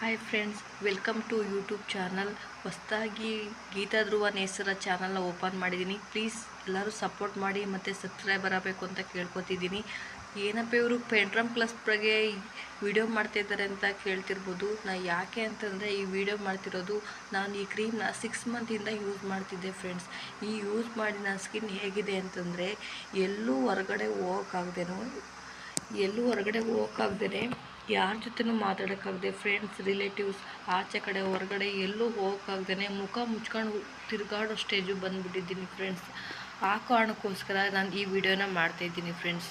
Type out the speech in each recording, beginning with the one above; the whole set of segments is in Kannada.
Hi friends, welcome to YouTube channel. ಹೊಸದಾಗಿ ಗೀತಾ ಧ್ರುವ ನೇಸರ ಚಾನಲ್ನ ಓಪನ್ ಮಾಡಿದ್ದೀನಿ. ಪ್ಲೀಸ್ ಎಲ್ಲರೂ ಸಪೋರ್ಟ್ ಮಾಡಿ ಮತ್ತು ಸಬ್ಸ್ಕ್ರೈಬರ್ ಆಗಬೇಕು ಅಂತ ಕೇಳ್ಕೊತಿದ್ದೀನಿ. ಏನಪ್ಪ ಇವರು ಪೆಂಡ್ರಮ್ ಪ್ಲಸ್ ಬಗ್ಗೆ ವಿಡಿಯೋ ಮಾಡ್ತಿದ್ದಾರೆ ಅಂತ ಕೇಳ್ತಿರ್ಬೋದು. ಯಾಕೆ ಅಂತಂದರೆ ಈ ವಿಡಿಯೋ ಮಾಡ್ತಿರೋದು ನಾನು ಈ ಕ್ರೀಮ್ನ 6 ಮಂತಿಂದ ಯೂಸ್ ಮಾಡ್ತಿದ್ದೆ ಫ್ರೆಂಡ್ಸ್. ಈ ಯೂಸ್ ಮಾಡಿ ನನ್ನ ಸ್ಕಿನ್ ಹೇಗಿದೆ ಅಂತಂದರೆ ಎಲ್ಲೂ ಹೊರಗಡೆ ಹೋಗೋಕ್ಕಾಗ್ದೇ ಯಾರ ಜೊತೆನೂ ಮಾತಾಡೋಕ್ಕಾಗದೆ, ಫ್ರೆಂಡ್ಸ್ ರಿಲೇಟಿವ್ಸ್ ಆಚೆ ಕಡೆ ಹೊರಗಡೆ ಎಲ್ಲೂ ಹೋಗೋಕ್ಕಾಗ್ದೇ ಮುಖ ಮುಚ್ಕೊಂಡು ತಿರುಗಾಡೋ ಸ್ಟೇಜು ಬಂದುಬಿಟ್ಟಿದ್ದೀನಿ ಫ್ರೆಂಡ್ಸ್. ಆ ಕಾರಣಕ್ಕೋಸ್ಕರ ನಾನು ಈ ವಿಡಿಯೋನ ಮಾಡ್ತಾಯಿದ್ದೀನಿ ಫ್ರೆಂಡ್ಸ್.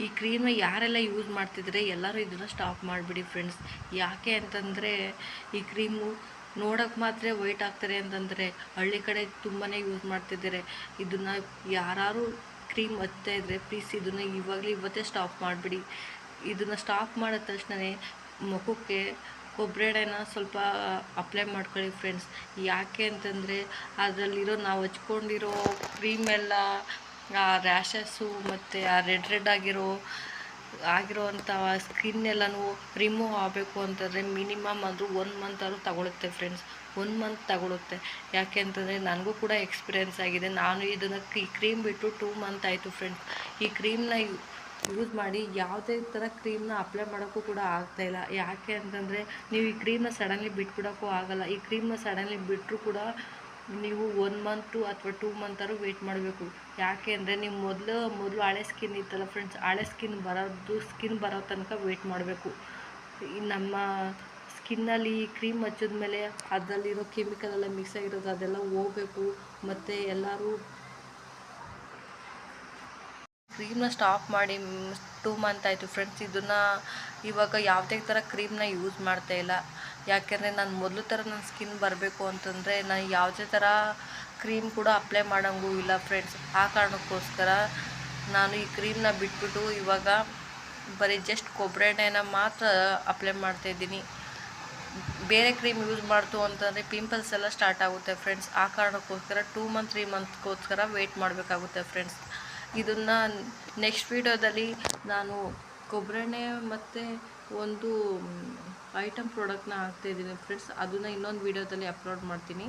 ಈ ಕ್ರೀಮ್ನ ಯಾರೆಲ್ಲ ಯೂಸ್ ಮಾಡ್ತಿದ್ರೆ ಎಲ್ಲರೂ ಇದನ್ನು ಸ್ಟಾಪ್ ಮಾಡಿಬಿಡಿ ಫ್ರೆಂಡ್ಸ್. ಯಾಕೆ ಅಂತಂದರೆ ಈ ಕ್ರೀಮು ನೋಡೋಕ್ಕೆ ಮಾತ್ರ ವೈಟ್ ಆಗ್ತಾರೆ ಅಂತಂದರೆ ಹಳ್ಳಿ ಕಡೆ ತುಂಬಾ ಯೂಸ್ ಮಾಡ್ತಿದ್ದಾರೆ. ಇದನ್ನು ಯಾರು ಕ್ರೀಮ್ ಹಚ್ತಾ ಇದ್ದರೆ ಪ್ಲೀಸ್ ಇದನ್ನು ಇವತ್ತೇ ಸ್ಟಾಪ್ ಮಾಡಿಬಿಡಿ. ಇದನ್ನು ಸ್ಟಾಪ್ ಮಾಡಿದ ತಕ್ಷಣ ಮುಖಕ್ಕೆ ಕೊಬ್ಬರಿ ಎಣ್ಣೆನ ಸ್ವಲ್ಪ ಅಪ್ಲೈ ಮಾಡ್ಕೊಳ್ಳಿ ಫ್ರೆಂಡ್ಸ್. ಯಾಕೆ ಅಂತಂದರೆ ಅದರಲ್ಲಿರೋ ನಾವು ಹಚ್ಕೊಂಡಿರೋ ಕ್ರೀಮೆಲ್ಲ ಆ ರ್ಯಾಷಸ್ಸು ಮತ್ತು ಆ ರೆಡ್ ಆಗಿರೋವಂಥ ಸ್ಕಿನ್ ಎಲ್ಲನೂ ರಿಮೂವ್ ಆಗಬೇಕು ಅಂತಂದರೆ ಮಿನಿಮಮ್ ಅದು 1 ಮಂತ್ ಆದರೂ ತಗೊಳುತ್ತೆ ಫ್ರೆಂಡ್ಸ್. 1 ಮಂತ್ ತಗೊಳುತ್ತೆ. ಯಾಕೆ ಅಂತಂದರೆ ನನಗೂ ಕೂಡ ಎಕ್ಸ್ಪೀರಿಯೆನ್ಸ್ ಆಗಿದೆ. ನಾನು ಈ ಕ್ರೀಮ್ ಬಿಟ್ಟು 2 ಮಂತ್ ಆಯಿತು ಫ್ರೆಂಡ್ಸ್. ಈ ಕ್ರೀಮ್ನ ಯೂಸ್ ಮಾಡಿ ಯಾವುದೇ ಥರ ಕ್ರೀಮ್ನ ಅಪ್ಲೈ ಮಾಡೋಕ್ಕೂ ಕೂಡ ಆಗ್ತಾಯಿಲ್ಲ. ಯಾಕೆ ಅಂತಂದರೆ ನೀವು ಈ ಕ್ರೀಮ್ನ ಸಡನ್ಲಿ ಬಿಟ್ಬಿಡೋಕ್ಕೂ ಆಗೋಲ್ಲ. ಈ ಕ್ರೀಮ್ನ ಸಡನ್ಲಿ ಬಿಟ್ಟರೂ ಕೂಡ ನೀವು 1 ಮಂತು ಅಥವಾ 2 ಮಂತಾದ್ರೂ ವೆಯ್ಟ್ ಮಾಡಬೇಕು. ಯಾಕೆ ಅಂದರೆ ನೀವು ಮೊದಲು ಹಳೆ ಸ್ಕಿನ್ ಇತ್ತಲ್ಲ ಫ್ರೆಂಡ್ಸ್, ಹಳೆ ಸ್ಕಿನ್ ಬರೋ ತನಕ ವೆಯ್ಟ್ ಮಾಡಬೇಕು. ನಮ್ಮ ಸ್ಕಿನ್ನಲ್ಲಿ ಕ್ರೀಮ್ ಹಚ್ಚಿದ್ಮೇಲೆ ಅದರಲ್ಲಿರೋ ಕೆಮಿಕಲ್ ಎಲ್ಲ ಮಿಕ್ಸ್ ಆಗಿರೋದು ಅದೆಲ್ಲ ಹೋಗಬೇಕು. ಮತ್ತು ಎಲ್ಲರೂ ಕ್ರೀಮ್ನ ಸ್ಟಾಪ್ ಮಾಡಿ 2 ಮಂತ್ ಆಯಿತು ಫ್ರೆಂಡ್ಸ್. ಇದನ್ನು ಇವಾಗ ಯಾವುದೇ ಥರ ಕ್ರೀಮ್ನ ಯೂಸ್ ಮಾಡ್ತಾಯಿಲ್ಲ. ಯಾಕೆಂದರೆ ನಾನು ಮೊದಲು ಥರ ನನ್ನ ಸ್ಕಿನ್ ಬರಬೇಕು ಅಂತಂದರೆ ನಾನು ಯಾವುದೇ ಥರ ಕ್ರೀಮ್ ಕೂಡ ಅಪ್ಲೈ ಮಾಡೋಂಗೂ ಇಲ್ಲ ಫ್ರೆಂಡ್ಸ್. ಆ ಕಾರಣಕ್ಕೋಸ್ಕರ ನಾನು ಈ ಕ್ರೀಮ್ನ ಬಿಟ್ಬಿಟ್ಟು ಇವಾಗ ಬರೀ ಜಸ್ಟ್ ಕೊಬ್ಬರಿ ಎಣ್ಣೆನ ಮಾತ್ರ ಅಪ್ಲೈ ಮಾಡ್ತಾಯಿದ್ದೀನಿ. ಬೇರೆ ಕ್ರೀಮ್ ಯೂಸ್ ಮಾಡ್ತು ಅಂತಂದರೆ ಪಿಂಪಲ್ಸ್ ಎಲ್ಲ ಸ್ಟಾರ್ಟ್ ಆಗುತ್ತೆ ಫ್ರೆಂಡ್ಸ್. ಆ ಕಾರಣಕ್ಕೋಸ್ಕರ 2 ಮಂತ್ 3 ಮಂತ್ಗೋಸ್ಕರ ವೆಯ್ಟ್ ಮಾಡಬೇಕಾಗುತ್ತೆ ಫ್ರೆಂಡ್ಸ್. ಇದನ್ನು ನೆಕ್ಸ್ಟ್ ವೀಡಿಯೋದಲ್ಲಿ ನಾನು ಕೊಬ್ಬರಿ ಎಣ್ಣೆ ಮತ್ತು ಒಂದು ಐಟಮ್ ಪ್ರಾಡಕ್ಟ್ನ ಹಾಕ್ತಾಯಿದ್ದೀನಿ ಫ್ರೆಂಡ್ಸ್. ಅದನ್ನು ಇನ್ನೊಂದು ವೀಡಿಯೋದಲ್ಲಿ ಅಪ್ಲೋಡ್ ಮಾಡ್ತೀನಿ.